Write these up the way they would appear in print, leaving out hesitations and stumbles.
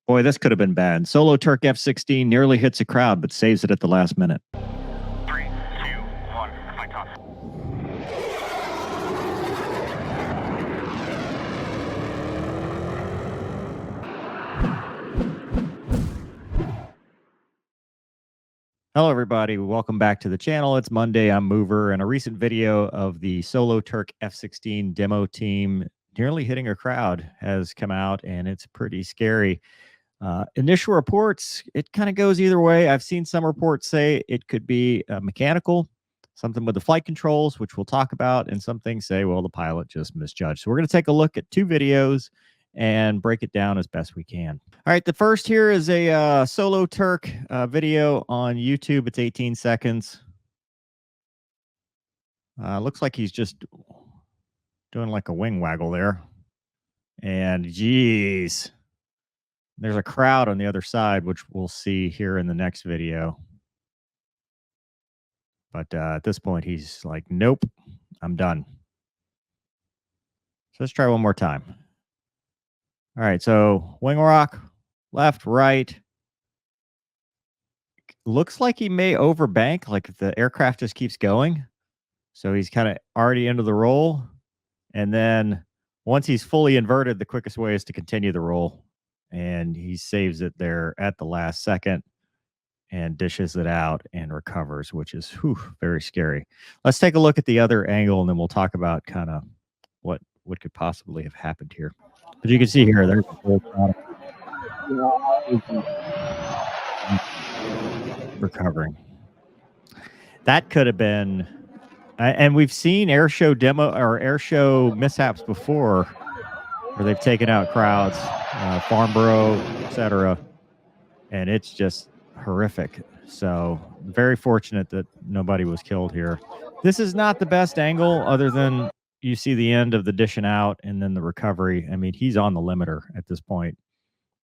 Boy, this could have been bad. SoloTürk F-16 nearly hits a crowd, but saves it at the last minute. 3, 2, 1, fight off. Hello, everybody. Welcome back to the channel. It's Monday. I'm Mover, and a recent video of the SoloTürk F-16 demo team nearly hitting a crowd has come out, and it's pretty scary. Initial reports, it kind of goes either way. I've seen some reports say it could be mechanical, something with the flight controls, which we'll talk about, and some things say, well, the pilot just misjudged. So we're going to take a look at two videos and break it down as best we can. All right, the first here is a SoloTürk video on YouTube. It's 18 seconds. Looks like he's just doing like a wing waggle there. And geez, there's a crowd on the other side, which we'll see here in the next video. But at this point, he's like, nope, I'm done. So let's try one more time. All right, so wing rock, left, right. Looks like he may overbank, like the aircraft just keeps going. So he's kind of already into the roll. And then once he's fully inverted, the quickest way is to continue the roll. And he saves it there at the last second and dishes it out and recovers, which is very scary. Let's take a look at the other angle, and then we'll talk about kind of what could possibly have happened here. But you can see here, there's a whole recovering. That could have been, and we've seen air show demo or air show mishaps before, where they've taken out crowds, Farnborough, etc., and it's just horrific. So very fortunate that nobody was killed here. This is not the best angle, other than you see the end of the dishing out and then the recovery. I mean, he's on the limiter at this point,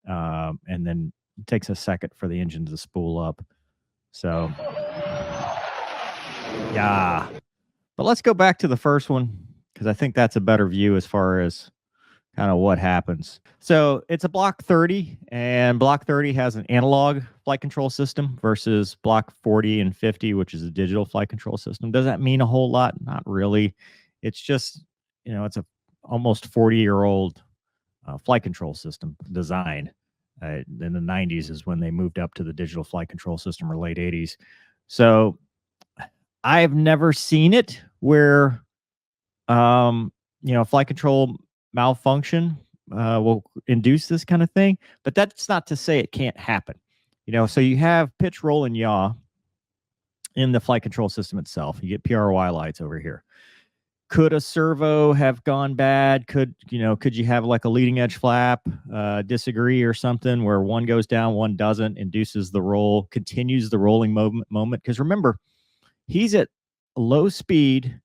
and then it takes a second for the engine to spool up. So yeah, but let's go back to the first one, because I think that's a better view as far as kind of what happens. So it's a Block 30, and Block 30 has an analog flight control system versus Block 40 and 50, which is a digital flight control system. Does that mean a whole lot? Not really. It's just, you know, it's a almost 40-year-old flight control system design. In the 90s is when they moved up to the digital flight control system, or late 80s. So I've never seen it where, you know, flight control malfunction will induce this kind of thing, but that's not to say it can't happen. You know, so you have pitch, roll, and yaw in the flight control system itself. You get PRY lights over here. Could a servo have gone bad? Could you have like a leading edge flap disagree or something, where one goes down, one doesn't, induces the roll, continues the rolling moment? Because remember, he's at low speed,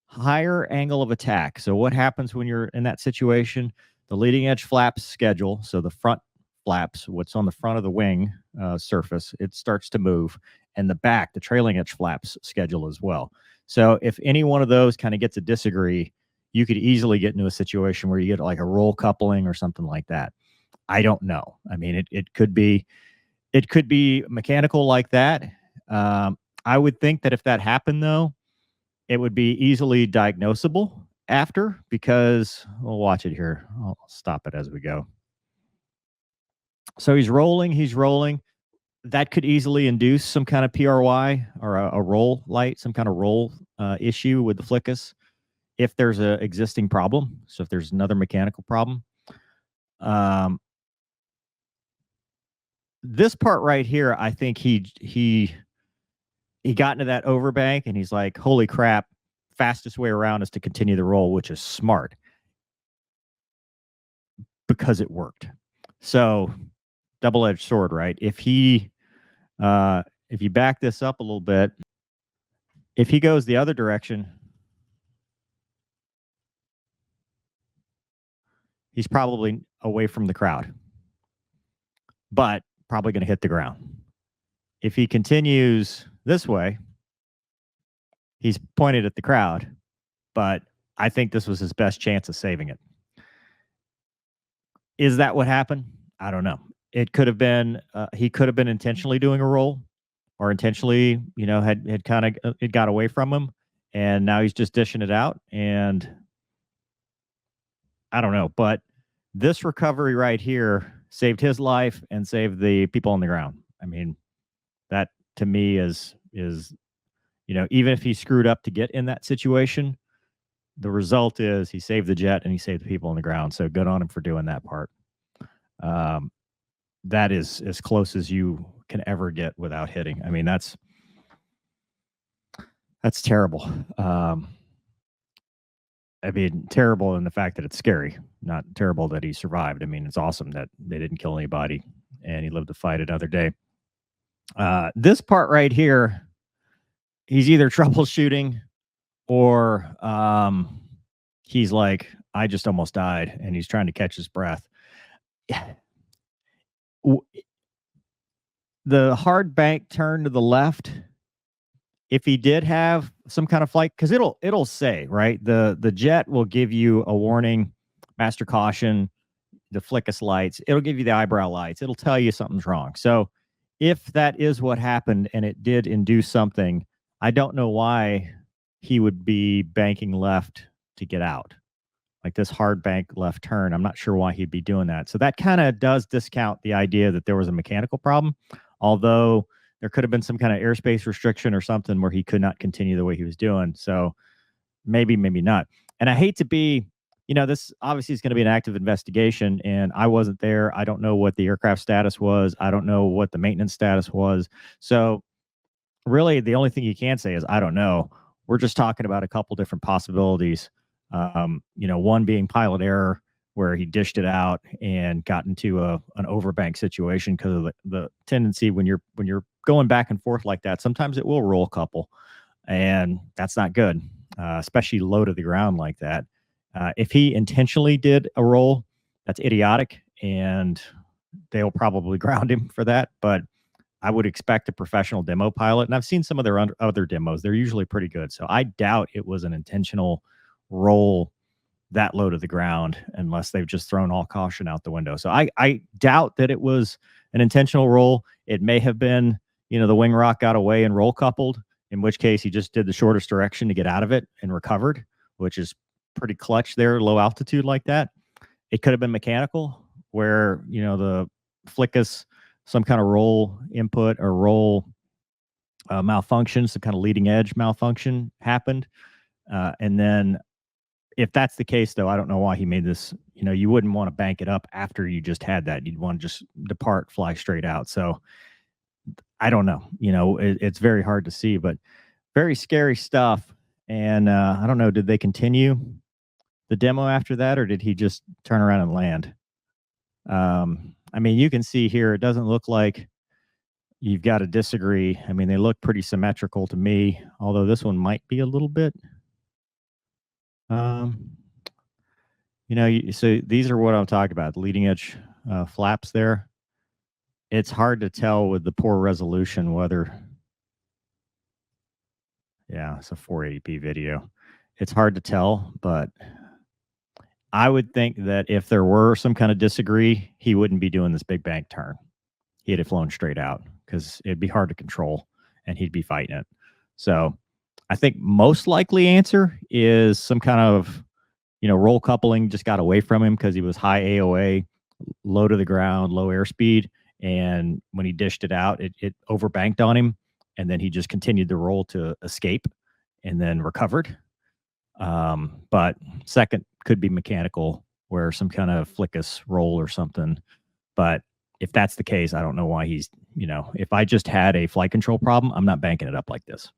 higher angle of attack. So what happens when you're in that situation? The leading edge flaps schedule, so the front flaps, what's on the front of the wing surface, it starts to move, and the back, the trailing edge flaps schedule as well. So if any one of those kind of gets a disagree, you could easily get into a situation where you get like a roll coupling or something like that. I don't know. I mean, it could be mechanical like that. I would think that if that happened, though, it would be easily diagnosable after, because we'll watch it here. I'll stop it as we go. So he's rolling. That could easily induce some kind of PRY or a roll light, some kind of roll issue with the flickus, if there's an existing problem. So if there's another mechanical problem. This part right here, I think he got into that overbank, and he's like, holy crap, fastest way around is to continue the roll, which is smart because it worked. So double-edged sword, right? If you back this up a little bit, if he goes the other direction, he's probably away from the crowd, but probably going to hit the ground. If he continues this way, he's pointed at the crowd, but I think this was his best chance of saving it. Is that what happened? I don't know. it could have been he could have been intentionally doing a roll, or intentionally, had kind of it got away from him, and now he's just dishing it out. And I don't know, but this recovery right here saved his life and saved the people on the ground. I mean, that to me is even if he screwed up to get in that situation, the result is he saved the jet and he saved the people on the ground. So good on him for doing that part. Um, that is as close as you can ever get without hitting. I mean, that's terrible. I mean, terrible in the fact that it's scary, not terrible that he survived. I mean, it's awesome that they didn't kill anybody and he lived to fight another day. This part right here, he's either troubleshooting or he's like, I just almost died, and he's trying to catch his breath. The hard bank turn to the left, if he did have some kind of flight, because it'll say, right, the jet will give you a warning, master caution, the flickus lights, it'll give you the eyebrow lights, it'll tell you something's wrong. So if that is what happened and it did induce something, I don't know why he would be banking left to get out. Like this hard bank left turn, I'm not sure why he'd be doing that. So that kind of does discount the idea that there was a mechanical problem, although there could have been some kind of airspace restriction or something where he could not continue the way he was doing. So maybe not. And I hate to be, this obviously is going to be an active investigation, and I wasn't there. I don't know what the aircraft status was. I don't know what the maintenance status was. So really the only thing you can say is, I don't know. We're just talking about a couple different possibilities. One being pilot error, where he dished it out and got into an overbank situation because of the tendency when you're going back and forth like that, sometimes it will roll a couple, and that's not good, especially low to the ground like that. If he intentionally did a roll, that's idiotic, and they'll probably ground him for that. But I would expect a professional demo pilot, and I've seen some of their other demos. They're usually pretty good. So I doubt it was an intentional roll that low to the ground unless they've just thrown all caution out the window. So I doubt that it was an intentional roll. It may have been, the wing rock got away and roll coupled, in which case he just did the shortest direction to get out of it and recovered, which is pretty clutch there, low altitude like that. It could have been mechanical, where, the flickus, some kind of roll input or roll malfunction, some kind of leading edge malfunction happened. And then if that's the case, though, I don't know why he made this. You wouldn't want to bank it up after you just had that. You'd want to just depart, fly straight out. So I don't know. It's very hard to see, but very scary stuff. And I don't know, did they continue the demo after that, or did he just turn around and land? I mean, you can see here, it doesn't look like you've got to disagree. I mean, they look pretty symmetrical to me, although this one might be a little bit. So these are what I'm talking about, the leading edge flaps there. It's hard to tell with the poor resolution whether, yeah, it's a 480p video. It's hard to tell, but I would think that if there were some kind of disagree, he wouldn't be doing this big bank turn. He'd have flown straight out because it'd be hard to control and he'd be fighting it. So I think most likely answer is some kind of, roll coupling just got away from him because he was high AOA, low to the ground, low airspeed. And when he dished it out, it overbanked on him. And then he just continued the roll to escape and then recovered. But second could be mechanical, where some kind of flickus roll or something. But if that's the case, I don't know why he's, if I just had a flight control problem, I'm not banking it up like this.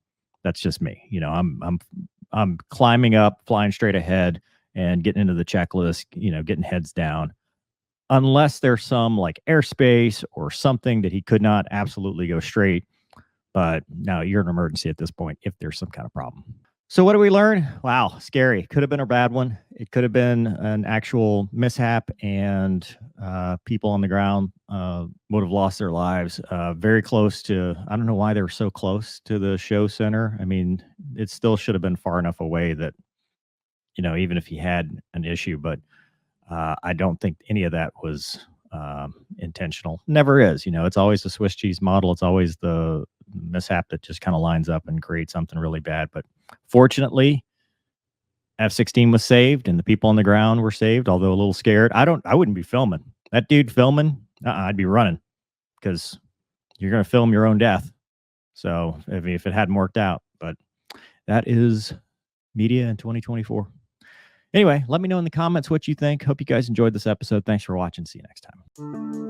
That's just me. I'm climbing up, flying straight ahead and getting into the checklist, getting heads down, unless there's some like airspace or something that he could not absolutely go straight. But no, you're an emergency at this point if there's some kind of problem. So what do we learn? Wow, scary. Could have been a bad one. It could have been an actual mishap, and people on the ground would have lost their lives. Very close to, I don't know why they were so close to the show center. I mean, it still should have been far enough away that, even if he had an issue, but I don't think any of that was intentional. Never is. It's always the Swiss cheese model. It's always the mishap that just kind of lines up and creates something really bad. But fortunately, F-16 was saved and the people on the ground were saved, although a little scared. I wouldn't be filming. That dude filming, I'd be running, because you're going to film your own death. So if it hadn't worked out, but that is media in 2024. Anyway, let me know in the comments what you think. Hope you guys enjoyed this episode. Thanks for watching. See you next time.